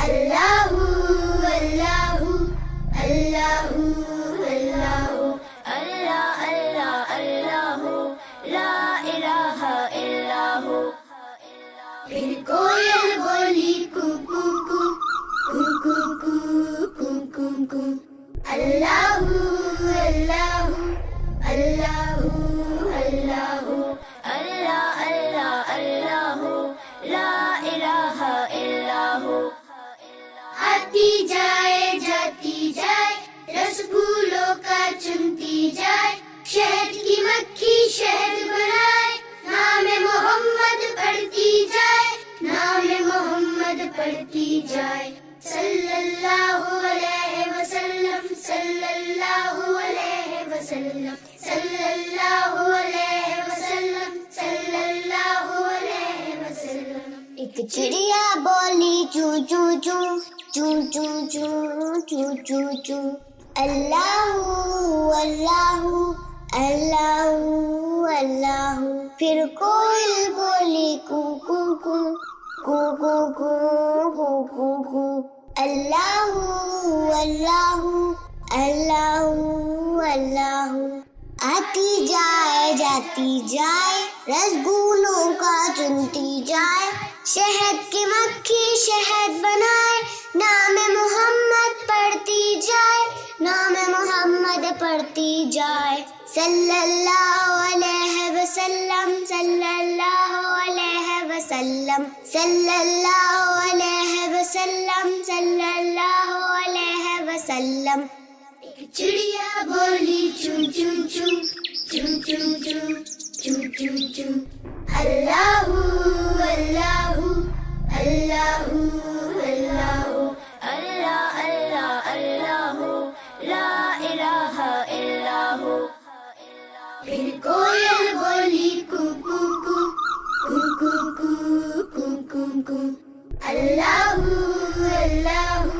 Allahu, Allahu, Allahu, Allahu, Allah, Allah, Allahu, La ilaha illahu. फिर कोयल बोली कू कू कू कू कू कू कू कू कू अल्लाहू अल्लाहू अल्लाहू अल्लाहू अल्लाह अल्लाह अल्लाहू ला इलाहा इल्लाहू. आती जाए जाती जाए रस फूलों का चुनती जाए शहद की मक्खी शहद बनाए नाम मोहम्मद पढ़ती जाए नाम मोहम्मद पढ़ती जाए सल्लल्लाहु अलैहि वसल्लम सल्लल्लाहु अलैहि वसल्लम सल्लल्लाहु अलैहि वसल्लम सल्लल्लाहु अलैहि वसल्लम. एक चिड़िया बोली चू चू चू चू चू चू चू चू चू अल्लाहू अल्लाहू अल्लाहू अल्लाहू. फिर कोयल बोली कू कू कू कू कू कू कू कू कू अल्लाहू अल्लाहू अल्लाहू अल्लाहू. आती जाए जाती जाए रसगुल्लों का चुनती जाए शहद की मक्खी शहद बनाए नाम मोहम्मद पढ़ती जाए नाम मोहम्मद पढ़ती जाए सल्लल्लाहु अलैहि वसल्लम सल्लल्लाहु अलैहि वसल्लम सल्लल्लाहु अलैहि वसल्लम सल्लल्लाहु अलैहि वसल्लम. एक चिड़िया बोली चू चू चू चू चू चू चू चू चू अल्लाहू अल्लाहू अल्लाहू अल्लाहू अल्लाह अल्लाह अल्लाहू ला इलाहा इल्लाहू. फिर कोयल बोली कू कू कू कू कू कू कू कू कू अल्लाहू अल्लाहू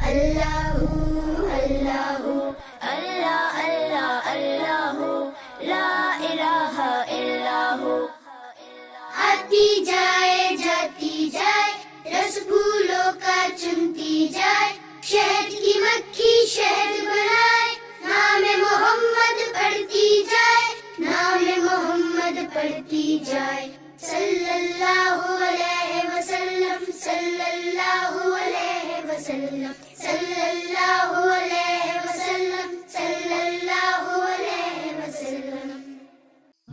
अल्लाहू अल्लाहू अल्लाह अल्लाह अल्लाहू ला इलाहा इल्लाहू. आती जाए जाती जाए रस फूलों का चुनती जाए शहद की मक्खी शहद बनाए नाम मोहम्मद पढ़ती जाए नाम मोहम्मद पढ़ती जाए सल्लल्लाहु अलैहि वसल्लम सल्लल्लाहु अलैहि वसल्लम सल्लल्लाहु अलैहि